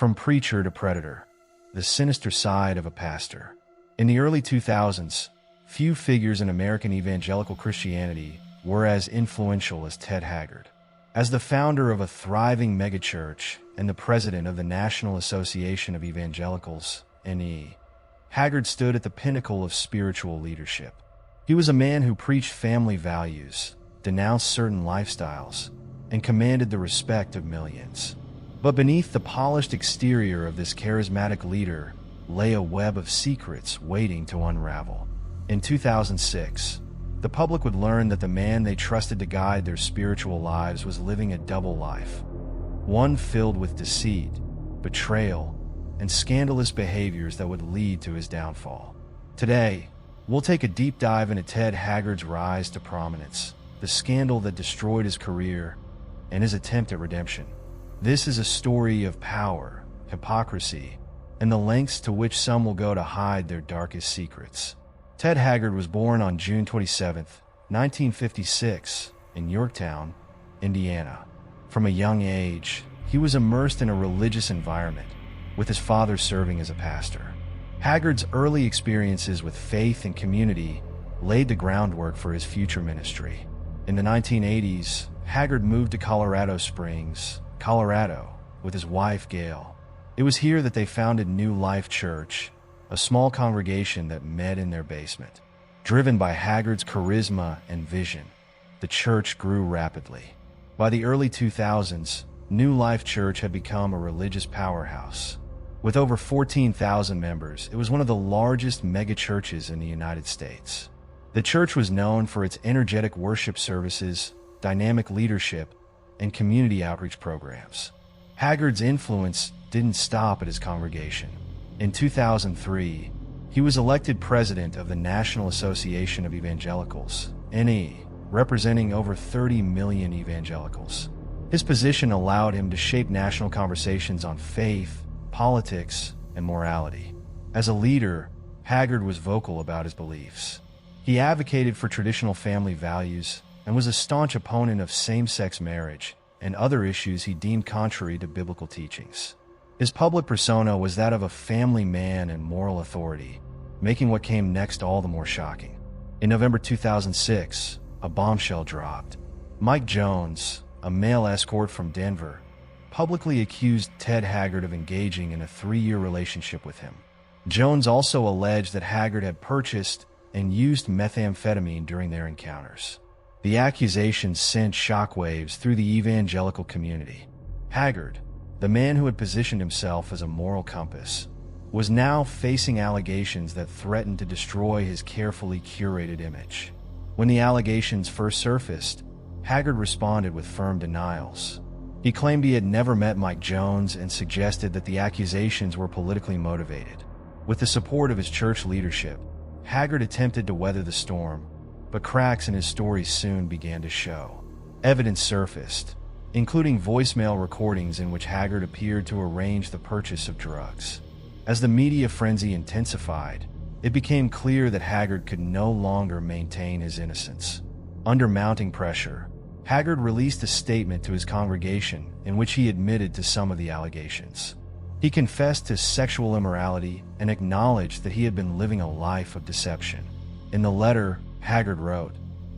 From preacher to predator, the sinister side of a pastor. In the early 2000s, few figures in American evangelical Christianity were as influential as Ted Haggard. As the founder of a thriving megachurch and the president of the National Association of Evangelicals, NE, Haggard stood at the pinnacle of spiritual leadership. He was a man who preached family values, denounced certain lifestyles, and commanded the respect of millions. But beneath the polished exterior of this charismatic leader lay a web of secrets waiting to unravel. In 2006, the public would learn that the man they trusted to guide their spiritual lives was living a double life, one filled with deceit, betrayal, and scandalous behaviors that would lead to his downfall. Today, we'll take a deep dive into Ted Haggard's rise to prominence, the scandal that destroyed his career, and his attempt at redemption. This is a story of power, hypocrisy, and the lengths to which some will go to hide their darkest secrets. Ted Haggard was born on June 27, 1956, in Yorktown, Indiana. From a young age, he was immersed in a religious environment, with his father serving as a pastor. Haggard's early experiences with faith and community laid the groundwork for his future ministry. In the 1980s, Haggard moved to Colorado Springs, Colorado, with his wife Gail. It was here that they founded New Life Church, a small congregation that met in their basement. Driven by Haggard's charisma and vision, the church grew rapidly. By the early 2000s, New Life Church had become a religious powerhouse. With over 14,000 members, it was one of the largest megachurches in the United States. The church was known for its energetic worship services, dynamic leadership, and community outreach programs. Haggard's influence didn't stop at his congregation. In 2003, he was elected president of the National Association of Evangelicals, NE, representing over 30 million evangelicals. His position allowed him to shape national conversations on faith, politics, and morality. As a leader, Haggard was vocal about his beliefs. He advocated for traditional family values and was a staunch opponent of same-sex marriage and other issues he deemed contrary to biblical teachings. His public persona was that of a family man and moral authority, making what came next all the more shocking. In November 2006, a bombshell dropped. Mike Jones, a male escort from Denver, publicly accused Ted Haggard of engaging in a 3-year relationship with him. Jones also alleged that Haggard had purchased and used methamphetamine during their encounters. The accusations sent shockwaves through the evangelical community. Haggard, the man who had positioned himself as a moral compass, was now facing allegations that threatened to destroy his carefully curated image. When the allegations first surfaced, Haggard responded with firm denials. He claimed he had never met Mike Jones and suggested that the accusations were politically motivated. With the support of his church leadership, Haggard attempted to weather the storm, but cracks in his story soon began to show. Evidence surfaced, including voicemail recordings in which Haggard appeared to arrange the purchase of drugs. As the media frenzy intensified, it became clear that Haggard could no longer maintain his innocence. Under mounting pressure, Haggard released a statement to his congregation in which he admitted to some of the allegations. He confessed to sexual immorality and acknowledged that he had been living a life of deception. In the letter, Haggard wrote,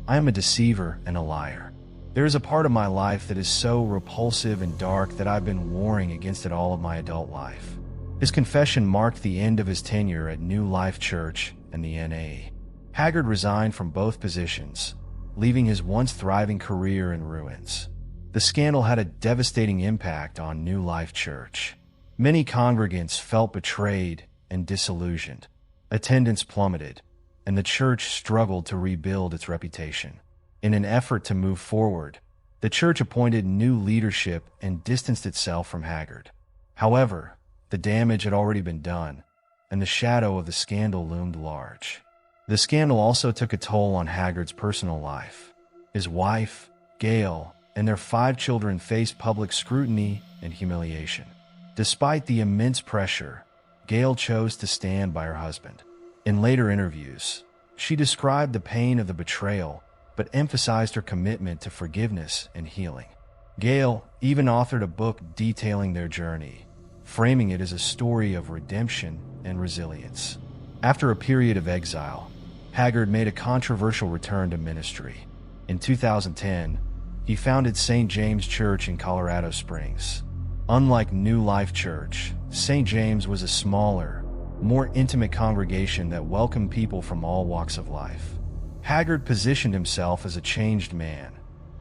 "I am a deceiver and a liar. There is a part of my life that is so repulsive and dark that I've been warring against it all of my adult life." His confession marked the end of his tenure at New Life Church and the NA. Haggard resigned from both positions, leaving his once thriving career in ruins. The scandal had a devastating impact on New Life Church. Many congregants felt betrayed and disillusioned. Attendance plummeted, and the church struggled to rebuild its reputation. In an effort to move forward, the church appointed new leadership and distanced itself from Haggard. However, the damage had already been done, and the shadow of the scandal loomed large. The scandal also took a toll on Haggard's personal life. His wife, Gail, and their 5 children faced public scrutiny and humiliation. Despite the immense pressure, Gail chose to stand by her husband. In later interviews, she described the pain of the betrayal, but emphasized her commitment to forgiveness and healing. Gail even authored a book detailing their journey, framing it as a story of redemption and resilience. After a period of exile, Haggard made a controversial return to ministry. In 2010, he founded St. James Church in Colorado Springs. Unlike New Life Church, St. James was a smaller, more intimate congregation that welcomed people from all walks of life. Haggard positioned himself as a changed man,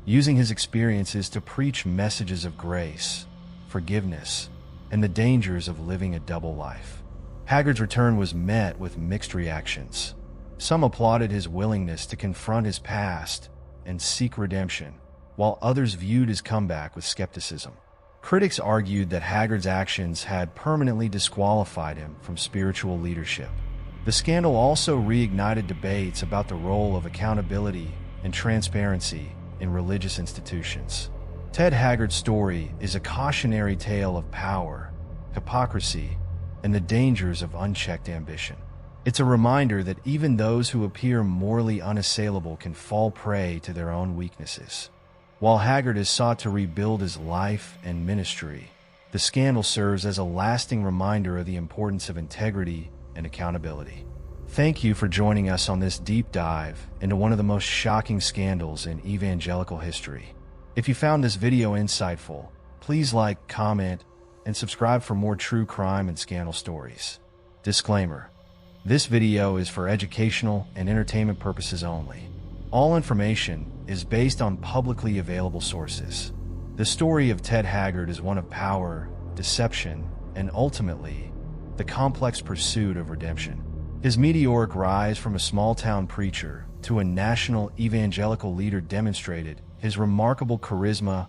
using his experiences to preach messages of grace, forgiveness, and the dangers of living a double life. Haggard's return was met with mixed reactions. Some applauded his willingness to confront his past and seek redemption, while others viewed his comeback with skepticism. Critics argued that Haggard's actions had permanently disqualified him from spiritual leadership. The scandal also reignited debates about the role of accountability and transparency in religious institutions. Ted Haggard's story is a cautionary tale of power, hypocrisy, and the dangers of unchecked ambition. It's a reminder that even those who appear morally unassailable can fall prey to their own weaknesses. While Haggard has sought to rebuild his life and ministry, the scandal serves as a lasting reminder of the importance of integrity and accountability. Thank you for joining us on this deep dive into one of the most shocking scandals in evangelical history. If you found this video insightful, please like, comment, and subscribe for more true crime and scandal stories. Disclaimer: this video is for educational and entertainment purposes only. All information is based on publicly available sources. The story of Ted Haggard is one of power, deception, and ultimately, the complex pursuit of redemption. His meteoric rise from a small-town preacher to a national evangelical leader demonstrated his remarkable charisma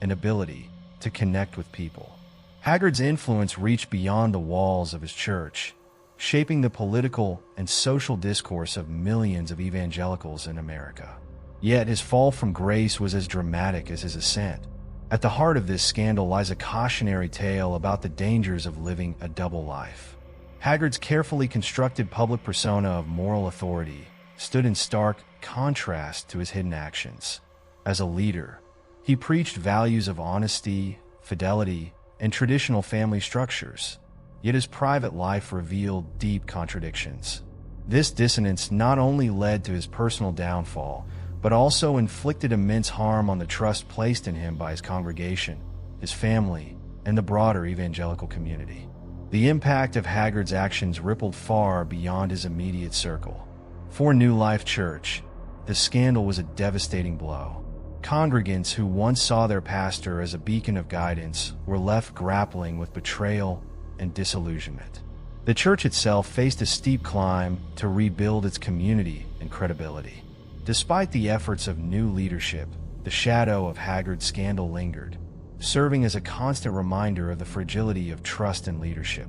and ability to connect with people. Haggard's influence reached beyond the walls of his church, shaping the political and social discourse of millions of evangelicals in America. Yet his fall from grace was as dramatic as his ascent. At the heart of this scandal lies a cautionary tale about the dangers of living a double life. Haggard's carefully constructed public persona of moral authority stood in stark contrast to his hidden actions. As a leader, he preached values of honesty, fidelity, and traditional family structures. Yet his private life revealed deep contradictions. This dissonance not only led to his personal downfall, but also inflicted immense harm on the trust placed in him by his congregation, his family, and the broader evangelical community. The impact of Haggard's actions rippled far beyond his immediate circle. For New Life Church, the scandal was a devastating blow. Congregants who once saw their pastor as a beacon of guidance were left grappling with betrayal and disillusionment. The church itself faced a steep climb to rebuild its community and credibility. Despite the efforts of new leadership, the shadow of Haggard's scandal lingered, serving as a constant reminder of the fragility of trust and leadership.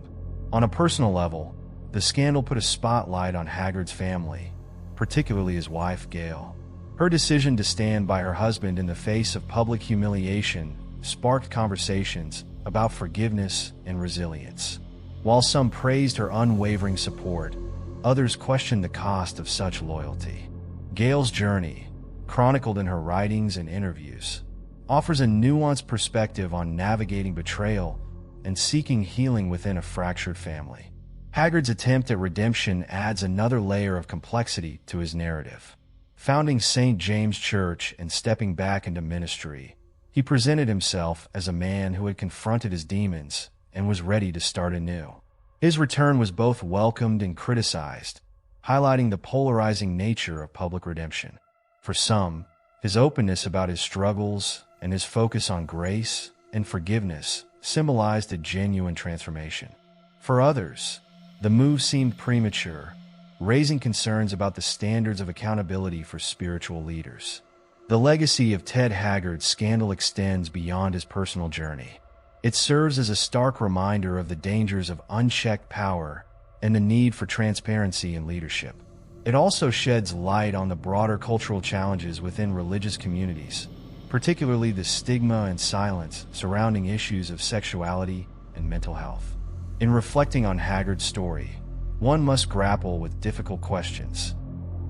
On a personal level, the scandal put a spotlight on Haggard's family, particularly his wife, Gail. Her decision to stand by her husband in the face of public humiliation sparked conversations about forgiveness and resilience. While some praised her unwavering support, others questioned the cost of such loyalty. Gail's journey, chronicled in her writings and interviews, offers a nuanced perspective on navigating betrayal and seeking healing within a fractured family. Haggard's attempt at redemption adds another layer of complexity to his narrative. Founding St. James Church and stepping back into ministry, he presented himself as a man who had confronted his demons and was ready to start anew. His return was both welcomed and criticized, highlighting the polarizing nature of public redemption. For some, his openness about his struggles and his focus on grace and forgiveness symbolized a genuine transformation. For others, the move seemed premature, raising concerns about the standards of accountability for spiritual leaders. The legacy of Ted Haggard's scandal extends beyond his personal journey. It serves as a stark reminder of the dangers of unchecked power and the need for transparency in leadership. It also sheds light on the broader cultural challenges within religious communities, particularly the stigma and silence surrounding issues of sexuality and mental health. In reflecting on Haggard's story, one must grapple with difficult questions.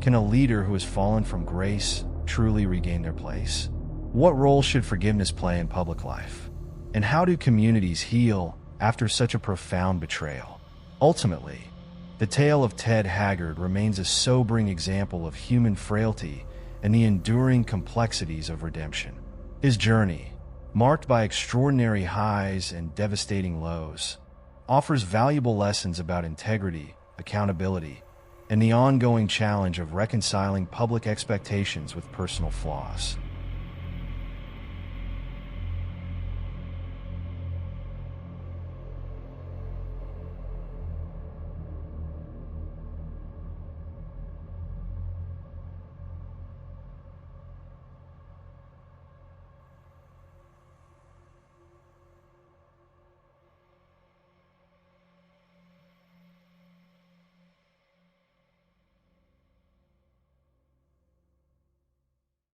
Can a leader who has fallen from grace truly regain their place? What role should forgiveness play in public life? And how do communities heal after such a profound betrayal. Ultimately, the tale of Ted Haggard remains a sobering example of human frailty and the enduring complexities of redemption. His journey, marked by extraordinary highs and devastating lows, offers valuable lessons about integrity, accountability, and the ongoing challenge of reconciling public expectations with personal flaws.